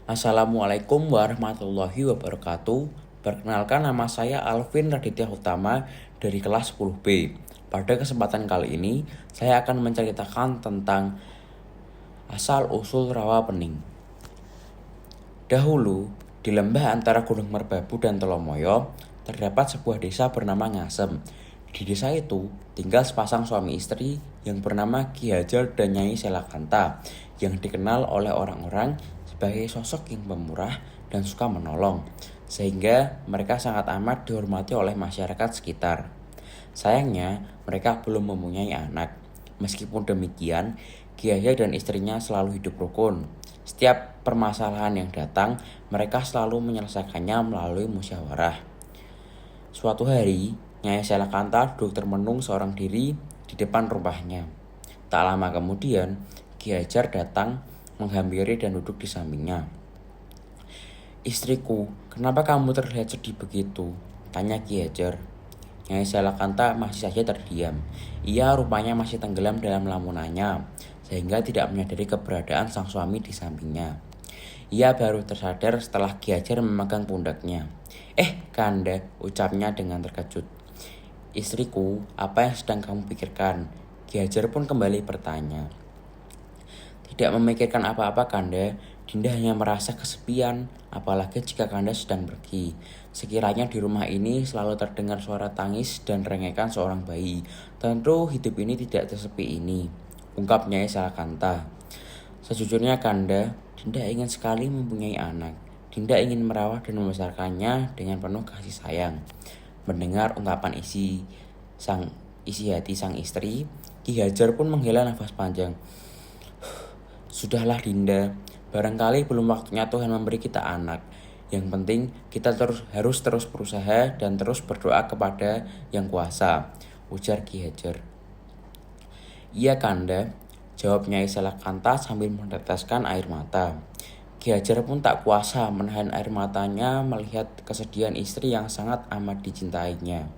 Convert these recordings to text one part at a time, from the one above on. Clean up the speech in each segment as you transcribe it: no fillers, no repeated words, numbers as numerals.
Assalamualaikum warahmatullahi wabarakatuh. Perkenalkan, nama saya Alvin Raditya Utama dari kelas 10B. Pada kesempatan kali ini, saya akan menceritakan tentang asal-usul Rawapening. Dahulu, di lembah antara Gunung Merbabu dan Telomoyo, terdapat sebuah desa bernama Ngasem. Di desa itu, tinggal sepasang suami istri yang bernama Ki Hajar dan Nyai Selakanta, yang dikenal oleh orang-orang sebagai sosok yang pemurah dan suka menolong, sehingga mereka sangat amat dihormati oleh masyarakat sekitar. Sayangnya, mereka belum mempunyai anak. Meskipun demikian, Ki Hajar dan istrinya selalu hidup rukun. Setiap permasalahan yang datang, mereka selalu menyelesaikannya melalui musyawarah. Suatu hari, Nyai Selakanta duduk termenung seorang diri di depan rumahnya. Tak lama kemudian, Ki Hajar datang menghampiri dan duduk di sampingnya. "Istriku, kenapa kamu terlihat sedih begitu?" tanya Ki Hajar. Nyai Selakanta masih saja terdiam. Ia rupanya masih tenggelam dalam lamunannya, sehingga tidak menyadari keberadaan sang suami di sampingnya. Ia baru tersadar setelah Ki Hajar memegang pundaknya. Kanda," ucapnya dengan terkejut. "Istriku, apa yang sedang kamu pikirkan?" Ki Hajar pun kembali bertanya. "Tidak memikirkan apa-apa, Kanda. Dinda hanya merasa kesepian, apalagi jika Kanda sedang pergi. Sekiranya di rumah ini selalu terdengar suara tangis dan rengekan seorang bayi, tentu hidup ini tidak sesepi ini," ungkap Nyai Selakanta. "Sejujurnya, Kanda, Dinda ingin sekali mempunyai anak. Dinda ingin merawat dan membesarkannya dengan penuh kasih sayang." Mendengar ungkapan isi hati sang istri, Ki Hajar pun menghela nafas panjang. "Sudahlah Dinda, barangkali belum waktunya Tuhan memberi kita anak. Yang penting kita harus terus berusaha dan terus berdoa kepada Yang Kuasa," ujar Ki Hajar. "Iya Kanda," jawab Nyai Selakanta sambil meneteskan air mata. Ki Hajar pun tak kuasa menahan air matanya melihat kesedihan istri yang sangat amat dicintainya.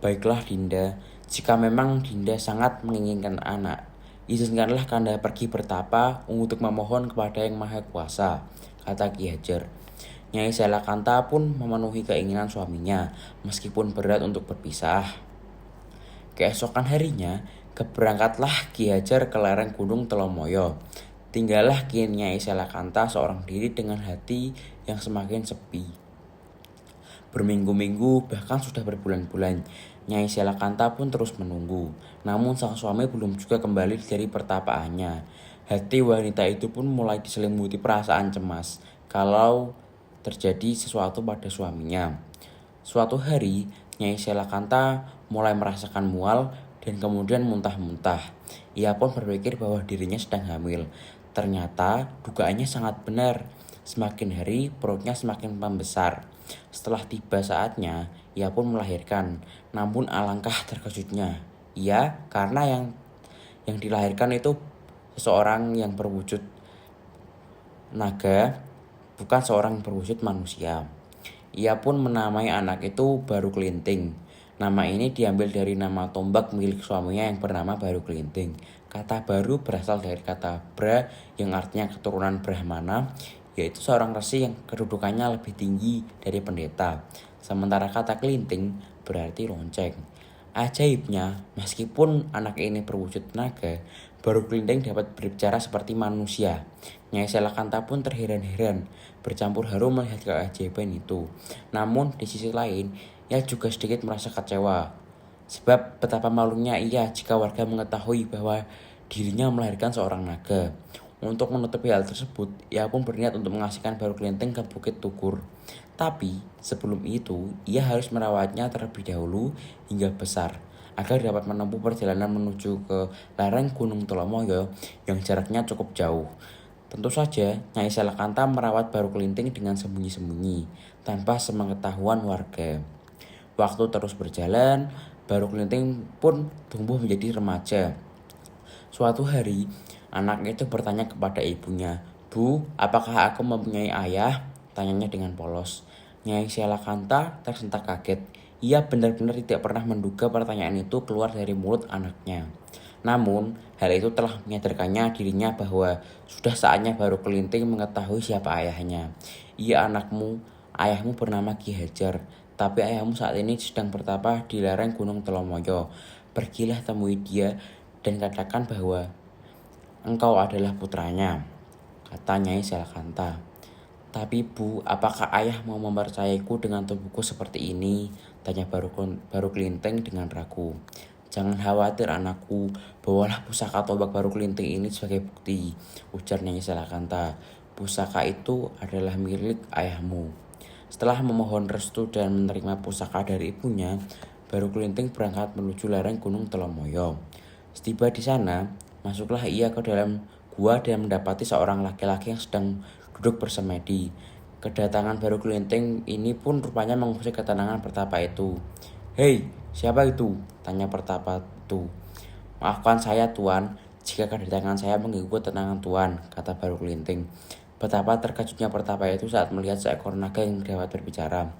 "Baiklah Dinda, jika memang Dinda sangat menginginkan anak, izinkanlah Kanda pergi bertapa untuk memohon kepada Yang Maha Kuasa," kata Ki Hajar. Nyai Selakanta pun memenuhi keinginan suaminya, meskipun berat untuk berpisah. Keesokan harinya, berangkatlah Ki Hajar ke lereng Gunung Telomoyo. Tinggallah Ki Nyai Selakanta seorang diri dengan hati yang semakin sepi. Berminggu-minggu, bahkan sudah berbulan-bulan, Nyai Selakanta pun terus menunggu. Namun sang suami belum juga kembali dari pertapaannya. Hati wanita itu pun mulai diselimuti perasaan cemas kalau terjadi sesuatu pada suaminya. Suatu hari, Nyai Selakanta mulai merasakan mual dan kemudian muntah-muntah. Ia pun berpikir bahwa dirinya sedang hamil. Ternyata dugaannya sangat benar. Semakin hari perutnya semakin membesar. Setelah tiba saatnya, ia pun melahirkan. Namun alangkah terkejutnya ia karena yang dilahirkan itu seseorang yang berwujud naga, bukan seorang yang berwujud manusia. Ia pun menamai anak itu Baru Kelinting. Nama ini diambil dari nama tombak milik suaminya yang bernama Baru Kelinting. Kata Baru berasal dari kata Bra yang artinya keturunan Brahmana, yaitu seorang resi yang kedudukannya lebih tinggi dari pendeta. Sementara kata Kelinting berarti lonceng. Ajaibnya, meskipun anak ini berwujud naga, Baru Kelinting dapat berbicara seperti manusia. Nyai Selakanta pun terheran-heran, bercampur haru melihat keajaiban itu. Namun di sisi lain, ia juga sedikit merasa kecewa. Sebab betapa malunya ia jika warga mengetahui bahwa dirinya melahirkan seorang naga. Untuk menutupi hal tersebut, ia pun berniat untuk mengasihkan Baru Kelinting ke Bukit Tukur. Tapi sebelum itu, ia harus merawatnya terlebih dahulu hingga besar, agar dapat menempuh perjalanan menuju ke lereng Gunung Telomoyo yang jaraknya cukup jauh. Tentu saja, Nyai Selakanta merawat Baru Kelinting dengan sembunyi-sembunyi, tanpa sepengetahuan warga. Waktu terus berjalan, Baru Kelinting pun tumbuh menjadi remaja. Suatu hari, anaknya itu bertanya kepada ibunya, "Bu, apakah aku mempunyai ayah?" tanyanya dengan polos. Nyai Selakanta tersentak kaget. Ia benar-benar tidak pernah menduga pertanyaan itu keluar dari mulut anaknya. Namun, hal itu telah menyadarkannya dirinya bahwa sudah saatnya Baru Kelinting mengetahui siapa ayahnya. Iya anakmu, ayahmu bernama Ki Hajar, tapi ayahmu saat ini sedang bertapa di lereng Gunung Telomoyo. Pergilah temui dia dan katakan bahwa engkau adalah putranya, kata Nyai Selakanta. Tapi Bu, apakah ayah mau mempercayaiku dengan tubuhku seperti ini? Tanya Baru Kelinting dengan ragu. Jangan khawatir anakku, bawalah pusaka tombak Baru Kelinting ini sebagai bukti, ujar Nyai Selakanta. Pusaka itu adalah milik ayahmu. Setelah memohon restu dan menerima pusaka dari ibunya, Baru Kelinting berangkat menuju lereng Gunung Telomoyo. Setiba di sana, masuklah ia ke dalam gua dan mendapati seorang laki-laki yang sedang duduk bersemedi. Kedatangan Baru Kelinting ini pun rupanya mengusik ketenangan pertapa itu. "Hei, siapa itu?" tanya pertapa itu. "Maafkan saya Tuan, jika kedatangan saya mengganggu ketenangan Tuan," kata Baru Kelinting. Betapa terkejutnya pertapa itu saat melihat seekor naga yang dapat berbicara.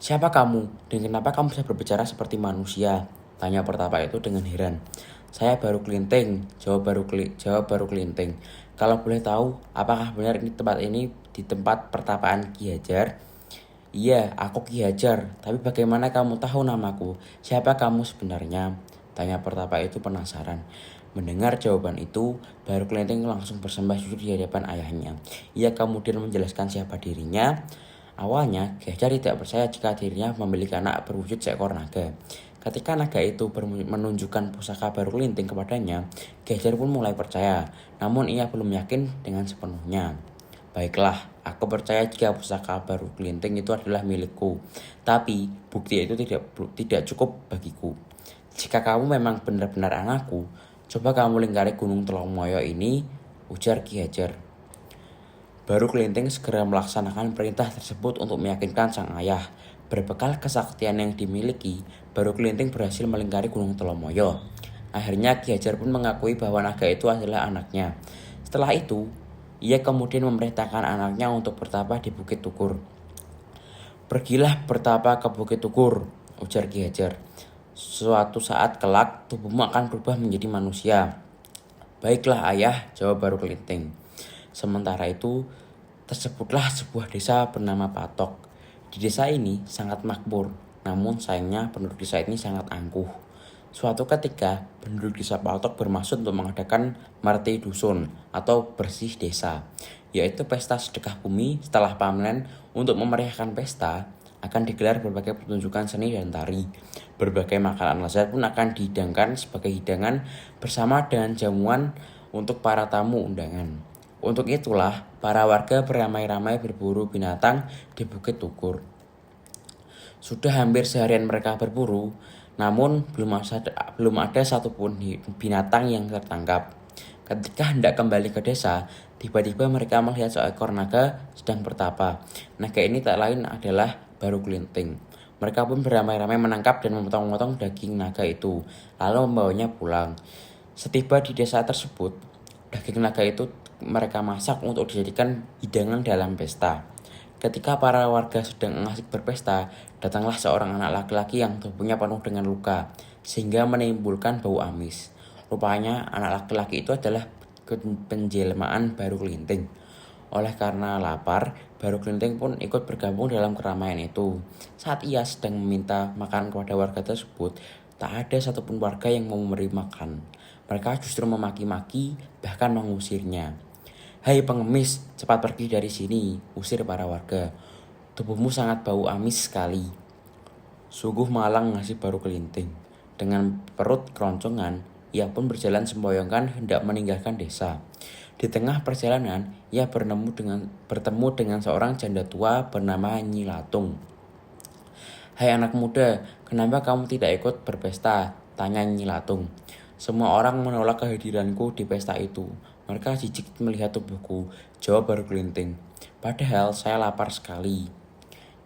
"Siapa kamu dan kenapa kamu bisa berbicara seperti manusia?" tanya pertapa itu dengan heran. "Saya Baru Kelinting," jawab Baru Kelinting. "Kalau boleh tahu, apakah benar ini di tempat pertapaan Ki Hajar?" "Iya, aku Ki Hajar, tapi bagaimana kamu tahu namaku? Siapa kamu sebenarnya?" tanya pertapa itu penasaran. Mendengar jawaban itu, Baru Kelinting langsung bersembah sujud di hadapan ayahnya. Ia kemudian menjelaskan siapa dirinya. Awalnya, Ki Hajar tidak percaya jika dirinya memiliki anak berwujud seekor naga. Ketika naga itu menunjukkan pusaka Baru Kelinting kepadanya, Ki Hajar pun mulai percaya. Namun ia belum yakin dengan sepenuhnya. "Baiklah, aku percaya jika pusaka Baru Kelinting itu adalah milikku. Tapi bukti itu tidak cukup bagiku. Jika kamu memang benar-benar anakku, coba kamu lingkari Gunung Telomoyo ini," ujar Ki Hajar. Baru Kelinting segera melaksanakan perintah tersebut untuk meyakinkan sang ayah. Berbekal kesaktian yang dimiliki, Baru Kelinting berhasil melingkari Gunung Telomoyo. Akhirnya Ki Hajar pun mengakui bahwa naga itu adalah anaknya. Setelah itu, ia kemudian memerintahkan anaknya untuk bertapa di Bukit Tukur. "Pergilah bertapa ke Bukit Tukur," ujar Ki Hajar. "Suatu saat kelak tubuhmu akan berubah menjadi manusia." "Baiklah ayah," jawab Baru Kelinting. Sementara itu, tersebutlah sebuah desa bernama Patok. Di desa ini sangat makmur, namun sayangnya penduduk desa ini sangat angkuh. Suatu ketika, penduduk desa Patok bermaksud untuk mengadakan Marti Dusun atau bersih desa, yaitu pesta sedekah bumi setelah panen. Untuk memeriahkan pesta, akan digelar berbagai pertunjukan seni dan tari. Berbagai makanan lezat pun akan dihidangkan sebagai hidangan bersama dengan jamuan untuk para tamu undangan. Untuk itulah, para warga beramai-ramai berburu binatang di Bukit Tukur. Sudah hampir seharian mereka berburu, namun belum ada satupun binatang yang tertangkap. Ketika hendak kembali ke desa, tiba-tiba mereka melihat seekor naga sedang bertapa. Naga ini tak lain adalah Baru Kelinting. Mereka pun beramai-ramai menangkap dan memotong-motong daging naga itu, lalu membawanya pulang. Setiba di desa tersebut, daging naga itu mereka masak untuk dijadikan hidangan dalam pesta. Ketika para warga sedang asik berpesta, datanglah seorang anak laki-laki yang tubuhnya penuh dengan luka, sehingga menimbulkan bau amis. Rupanya anak laki-laki itu adalah penjelmaan Baru Kelinting. Oleh karena lapar, Baru Kelinting pun ikut bergabung dalam keramaian itu. Saat ia sedang meminta makan kepada warga tersebut, tak ada satupun warga yang mau memberi makan. Mereka justru memaki-maki, bahkan mengusirnya. "Hai pengemis, cepat pergi dari sini," usir para warga. "Tubuhmu sangat bau amis sekali." Sungguh malang nasib Baru Kelinting. Dengan perut keroncongan, ia pun berjalan sempoyongan hendak meninggalkan desa. Di tengah perjalanan, ia bertemu dengan seorang janda tua bernama Nyi Latung. "Hai anak muda, kenapa kamu tidak ikut berpesta?" tanya Nyi Latung. "Semua orang menolak kehadiranku di pesta itu. Mereka jijik melihat tubuhku," jawab Baru Kelinting. "Padahal saya lapar sekali."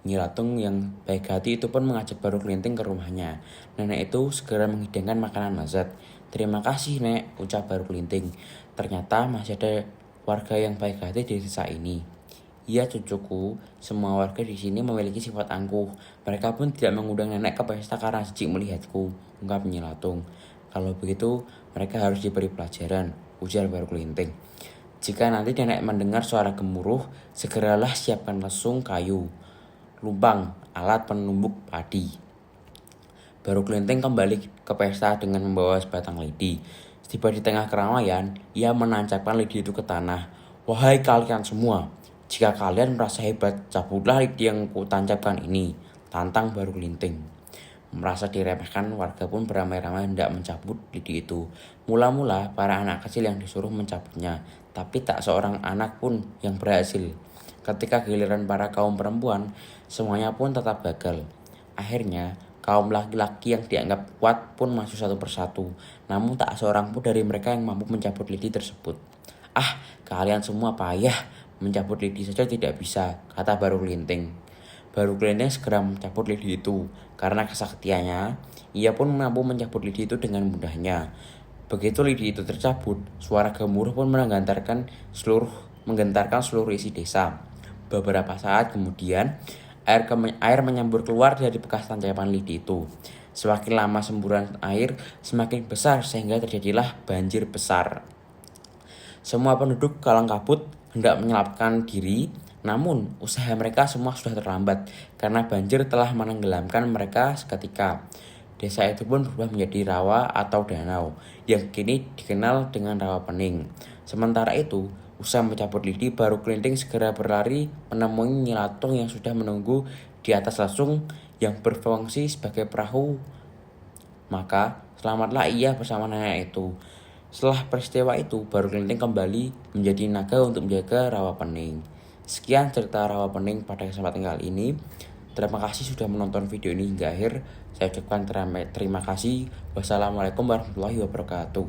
Nyi Latung yang baik hati itu pun mengajak Baru Kelinting ke rumahnya. Nenek itu segera menghidangkan makanan lezat. "Terima kasih, Nek," ucap Baru Kelinting. "Ternyata masih ada warga yang baik hati di desa ini." "Iya cucuku, semua warga di sini memiliki sifat angkuh. Mereka pun tidak mengundang nenek ke pesta karena jijik melihatku," ungkap Nyi Latung. Kalau begitu, mereka harus diberi pelajaran, ujar Baru Kelinting. Jika nanti nenek mendengar suara gemuruh, segeralah siapkan lesung kayu, lumbang, alat penumbuk padi. Baru Kelinting kembali ke pesta dengan membawa sebatang lidi. Tiba di tengah keramaian, ia menancapkan lidi itu ke tanah. Wahai kalian semua, jika kalian merasa hebat, cabutlah lidi yang kutancapkan ini, tantang Baru Kelinting. Merasa diremehkan, warga pun beramai-ramai hendak mencabut lidi itu. Mula-mula para anak kecil yang disuruh mencabutnya, tapi tak seorang anak pun yang berhasil. Ketika giliran para kaum perempuan, semuanya pun tetap gagal. Akhirnya, kaum laki-laki yang dianggap kuat pun maju satu persatu. Namun tak seorang pun dari mereka yang mampu mencabut lidi tersebut. Ah, kalian semua payah, mencabut lidi saja tidak bisa, kata Baru Kelinting. Baru Kelinting segera mencabut lidi itu. Karena kesaktiannya, ia pun mampu mencabut lidi itu dengan mudahnya. Begitu lidi itu tercabut, suara gemuruh pun menggentarkan seluruh isi desa. Beberapa saat kemudian, air menyembur keluar dari bekas tancapan lidi itu. Semakin lama semburan air semakin besar sehingga terjadilah banjir besar. Semua penduduk kalang kabut hendak menyelamatkan diri, namun usaha mereka semua sudah terlambat karena banjir telah menenggelamkan mereka seketika. Desa itu pun berubah menjadi rawa atau danau yang kini dikenal dengan Rawa Pening. Sementara itu, usai mencabut lidi, Baru Kelinting segera berlari menemui Nyi Latung yang sudah menunggu di atas lesung yang berfungsi sebagai perahu. Maka selamatlah ia bersama nenek itu. Setelah peristiwa itu, Baru Kelinting kembali menjadi naga untuk menjaga Rawa Pening. Sekian cerita Rawa Pening pada kesempatan kali ini. Terima kasih sudah menonton video ini hingga akhir. Saya ucapkan terima kasih. Wassalamualaikum warahmatullahi wabarakatuh.